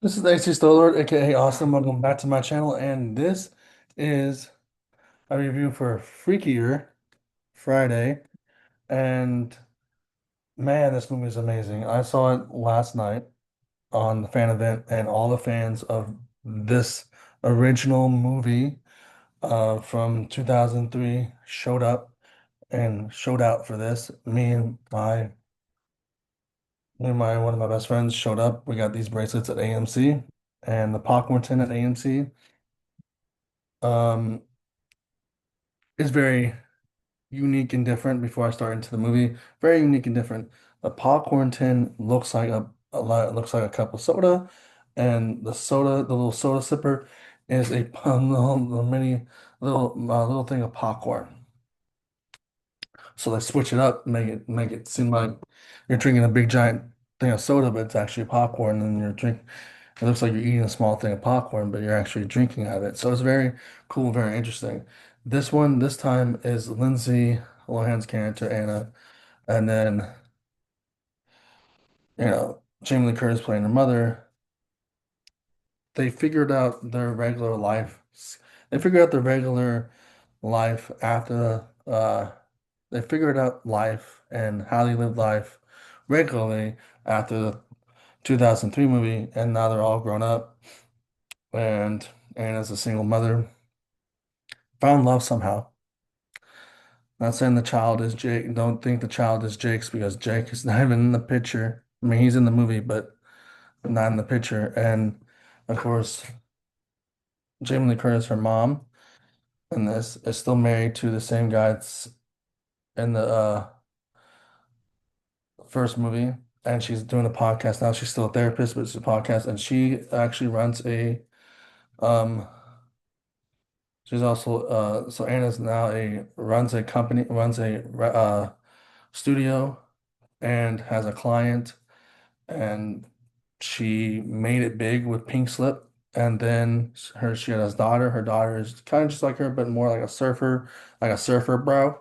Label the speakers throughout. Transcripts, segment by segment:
Speaker 1: This is AC Stolard, aka Austin. Welcome back to my channel, and this is a review for Freakier Friday. And man, this movie is amazing. I saw it last night on the fan event, and all the fans of this original movie from 2003 showed up and showed out for this. Me and my one of my best friends showed up. We got these bracelets at AMC and the popcorn tin at AMC. Um, is very unique and different before I start into the movie. Very unique and different. The popcorn tin looks like a lot, looks like a cup of soda, and the little soda sipper, is a little mini little thing of popcorn. So they switch it up, make it seem like you're drinking a big giant thing of soda, but it's actually popcorn, and you're drinking. It looks like you're eating a small thing of popcorn, but you're actually drinking out of it. So it's very cool, very interesting. This time is Lindsay Lohan's character Anna, and then Jamie Lee Curtis playing her mother. They figured out their regular life. They figured out their regular life after they figured out life and how they lived life regularly after the 2003 movie, and now they're all grown up. And Anna's a single mother, found love somehow. Not saying the child is Jake. Don't think the child is Jake's because Jake is not even in the picture. I mean, he's in the movie, but not in the picture. And of course, Jamie Lee Curtis, her mom, in this is still married to the same guy that's in the first movie. And she's doing a podcast now. She's still a therapist, but it's a podcast. And she actually runs a um she's also so Anna's now a runs a company, runs a studio and has a client, and she made it big with Pink Slip. And then she had his daughter. Her daughter is kind of just like her, but more like a surfer bro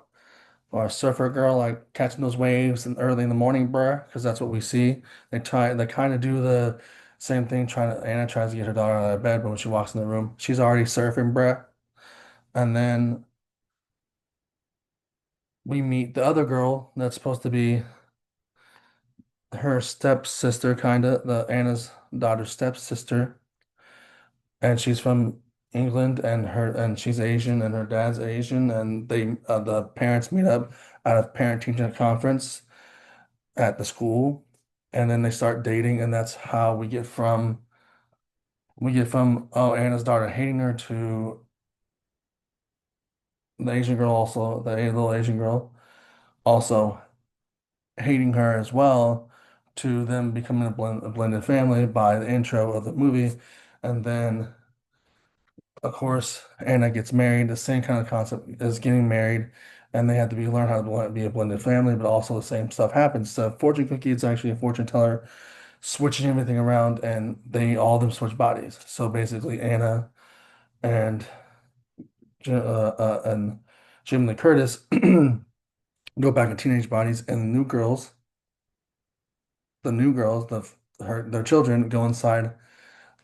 Speaker 1: or a surfer girl, like catching those waves and early in the morning, bro, because that's what we see. They kind of do the same thing. Anna tries to get her daughter out of bed, but when she walks in the room, she's already surfing, bro. And then we meet the other girl that's supposed to be her stepsister, kind of the Anna's daughter's stepsister, and she's from England, and she's Asian, and her dad's Asian, and the parents meet up at a parent teacher conference at the school, and then they start dating, and that's how we get from oh, Anna's daughter hating her to the Asian girl, also the little Asian girl also hating her as well, to them becoming a blended family by the intro of the movie. And then, of course, Anna gets married. The same kind of concept as getting married, and they have to learn how to be a blended family, but also the same stuff happens. So fortune cookie is actually a fortune teller switching everything around, and they all of them switch bodies. So basically, Anna and and Jim Lee Curtis go back in teenage bodies, and the new girls, their children go inside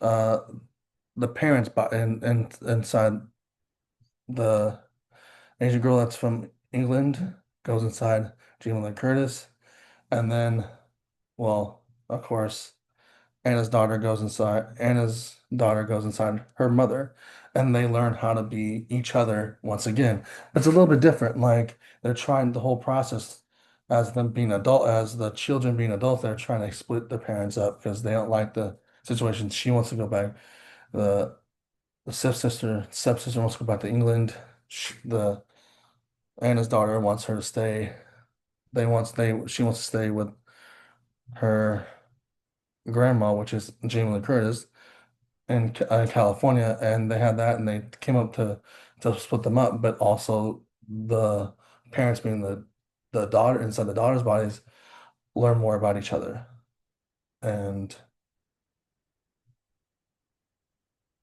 Speaker 1: uh the parents' body, and inside the Asian girl that's from England goes inside Jamie Lee Curtis, and then, well, of course, Anna's daughter goes inside her mother, and they learn how to be each other once again. It's a little bit different. Like, they're trying the whole process as the children being adults, they're trying to split the parents up because they don't like the situation. She wants to go back. The the stepsister wants to go back to England. The Anna's daughter wants her to stay. She wants to stay with her grandma, which is Jamie Lee Curtis, in California, and they had that, and they came up to split them up. But also, the parents, being the daughter inside the daughter's bodies, learn more about each other and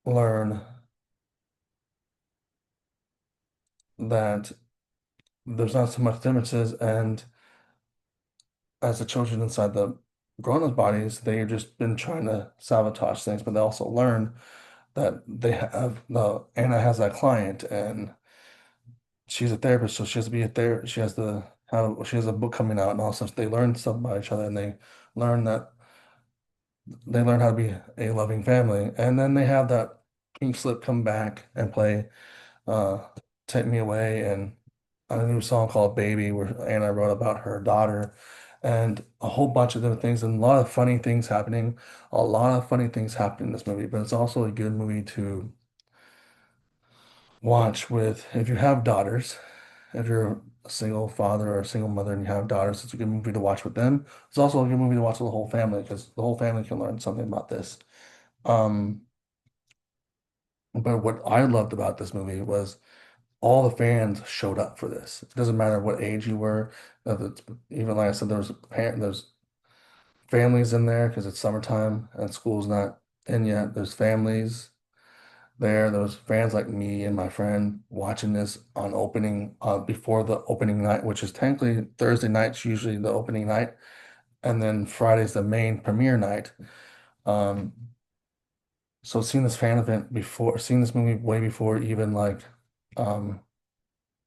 Speaker 1: learn that there's not so much differences, and as the children inside them. grown-up bodies, they've just been trying to sabotage things, but they also learn that they have the Anna has that client and she's a therapist, so she has to be a therapist. She has to have she has a book coming out and all stuff. They learn stuff about each other and learn that they learn how to be a loving family. And then they have that pink slip come back and play uh Take Me Away and a new song called Baby where Anna wrote about her daughter and a whole bunch of different things and a lot of funny things happening. A lot of funny things happen in this movie, but it's also a good movie to watch with if you have daughters. If you're a single father or a single mother and you have daughters, it's a good movie to watch with them. It's also a good movie to watch with the whole family because the whole family can learn something about this. Um, but what I loved about this movie was all the fans showed up for this. It doesn't matter what age you were. Even like I said, there's families in there because it's summertime and school's not in yet. There's families there. There's fans like me and my friend watching this on opening before the opening night, which is technically Thursday night's usually the opening night, and then Friday's the main premiere night. Um, so seeing this fan event before, seeing this movie way before even like um,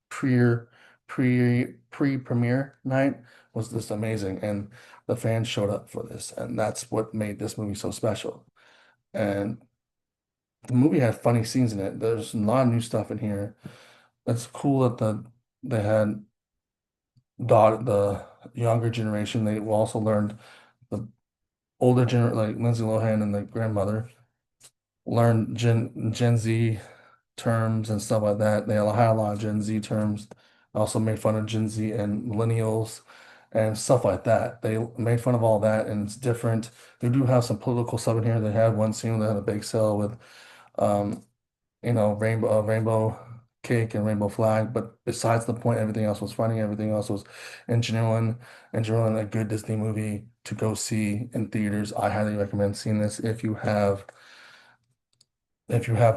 Speaker 1: pre pre-premiere night was just amazing, and the fans showed up for this, and that's what made this movie so special. And the movie had funny scenes in it. There's a lot of new stuff in here. It's cool that they had the younger generation. They also learned the older like Lindsay Lohan and the grandmother learned Gen Z terms and stuff like that. They had a lot of Gen Z terms. Also made fun of Gen Z and millennials and stuff like that. They made fun of all that, and it's different. They do have some political stuff in here. They had one scene where they had a bake sale with um, rainbow cake and rainbow flag. But besides the point, everything else was funny. Everything else was and genuine, a good Disney movie to go see in theaters. I highly recommend seeing this if you have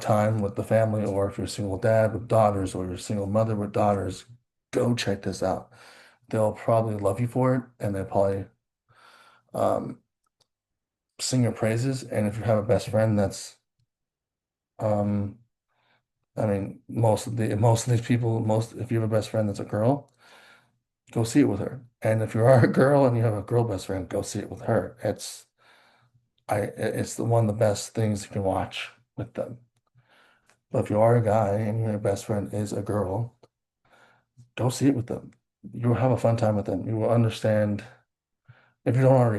Speaker 1: time with the family, or if you're a single dad with daughters, or you're a single mother with daughters. Go check this out. They'll probably love you for it, and they'll probably um, sing your praises. And if you have a best friend that's um, I mean, most of these people, most if you have a best friend that's a girl, go see it with her. And if you are a girl and you have a girl best friend, go see it with her. It's the one of the best things you can watch with them. But if you are a guy and your best friend is a girl, go see it with them. You'll have a fun time with them. You will understand if you don't already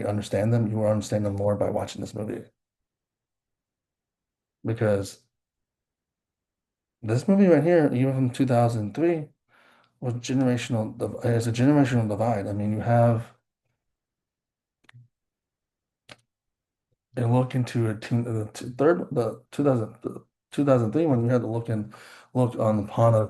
Speaker 1: understand them, you will understand them more by watching this movie. Because this movie right here, even from 2003, was it's a generational divide. I mean, you have a look into a teen, the 2003 when you had to look on upon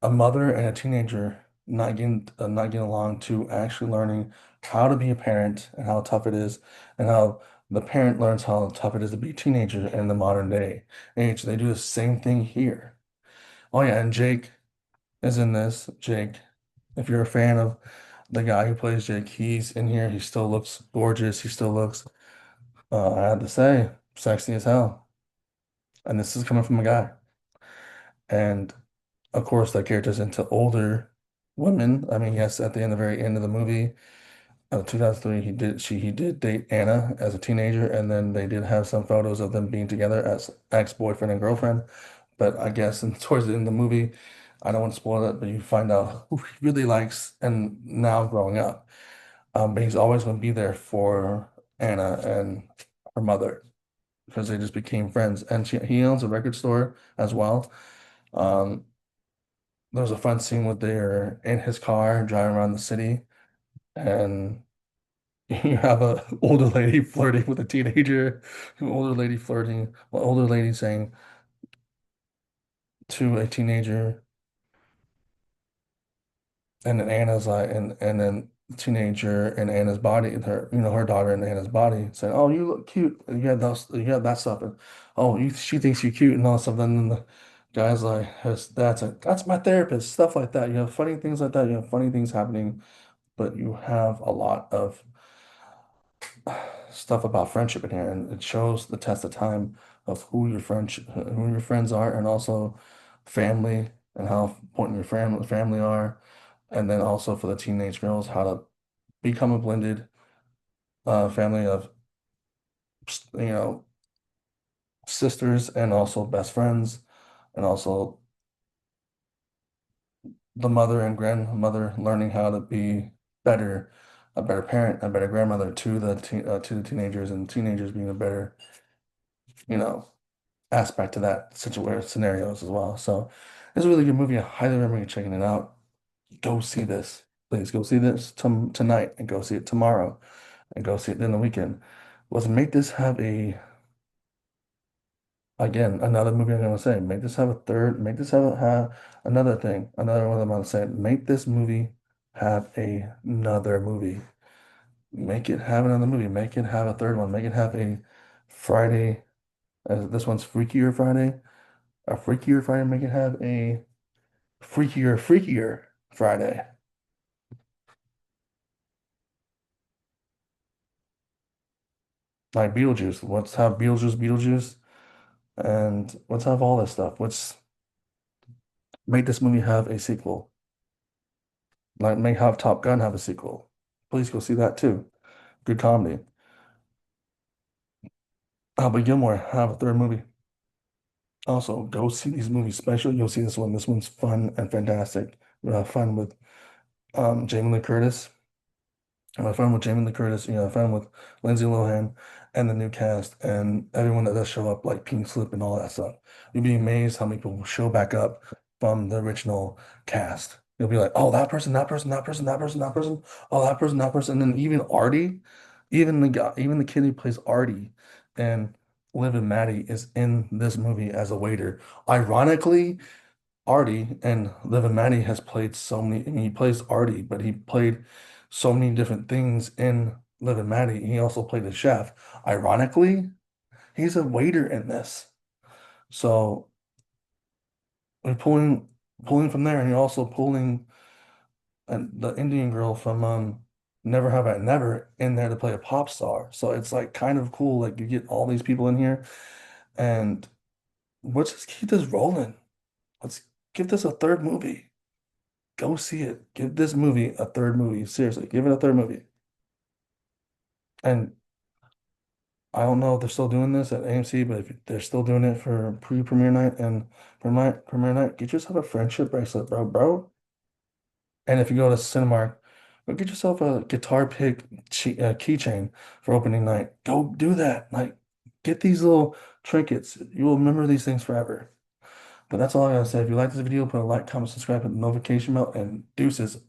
Speaker 1: a mother and a teenager not getting along to actually learning how to be a parent and how tough it is, and how the parent learns how tough it is to be a teenager in the modern day age. They do the same thing here. Oh yeah, and Jake is in this. Jake, if you're a fan of the guy who plays Jake, he's in here. He still looks gorgeous. He still looks, I had to say, sexy as hell. And this is coming from a guy. And of course, that character's into older women. I mean, yes, at the very end of the movie, 2003, he did date Anna as a teenager, and then they did have some photos of them being together as ex-boyfriend and girlfriend. But I guess towards the end of the movie, I don't want to spoil it, but you find out who he really likes and now growing up. But he's always going to be there for Anna and her mother because they just became friends. And he owns a record store as well. Um, there was a fun scene where they're in his car driving around the city, and you have a older lady flirting with a teenager, older lady saying to a teenager, and then Anna's like, and then the teenager in Anna's body, her daughter in Anna's body, saying, "Oh, you look cute. You have that stuff, and oh, she thinks you're cute and all that stuff." Then the guy's like, that's my therapist," stuff like that. You have funny things like that. You have funny things happening but you have a lot of stuff about friendship in here, and it shows the test of time of who your friends are, and also family and how important your family are, and then also for the teenage girls how to become a blended family of you know sisters and also best friends, and also the mother and grandmother learning how to be better, a better parent, a better grandmother to to the teenagers, and teenagers being a better, you know, aspect to that situation scenarios as well. So it's a really good movie. I highly recommend you checking it out. Go see this. Please go see this tonight and go see it tomorrow and go see it in the weekend. Let's make this have a again another movie I'm gonna say. Make this have a third. Make this have another thing. Another one I'm gonna say. Make this movie have another movie. Make it have another movie. Make it have a third one. Make it have a Friday. This one's Freakier Friday. A Freakier Friday. Make it have a Freakier Friday. Like Beetlejuice. Let's have Beetlejuice, and let's have all this stuff. Let's make this movie have a sequel. Like make have Top Gun have a sequel. Please go see that too. Good comedy. Albert Gilmore have a third movie. Also, go see these movies. Especially you'll see this one. This one's fun and fantastic. We'll have fun with Jamie Lee Curtis. And I found with Jamie Lee Curtis, I found with Lindsay Lohan and the new cast and everyone that does show up, like Pink Slip and all that stuff. You'd be amazed how many people will show back up from the original cast. You'll be like, oh, that person, that person, that person, that person, that person, oh, that person, that person. And then even Artie, even the kid who plays Artie and Liv and Maddie is in this movie as a waiter. Ironically, Artie and Liv and Maddie has played so many, I mean, he plays Artie, but he played so many different things in Liv and Maddie. He also played a chef. Ironically, he's a waiter in this. So we're pulling from there, and you're also pulling the Indian girl from Never Have I Never in there to play a pop star. So it's like kind of cool. Like you get all these people in here, and let's just keep this rolling. Let's give this a third movie. Go see it. Give this movie a third movie. Seriously, give it a third movie. And I don't know if they're still doing this at AMC, but if they're still doing it for pre-premiere night and premiere night, get yourself a friendship bracelet, bro. And if you go to Cinemark, go get yourself a guitar pick keychain for opening night. Go do that. Like, get these little trinkets. You will remember these things forever. But that's all I gotta say. If you like this video, put a like, comment, subscribe, hit the notification bell, and deuces.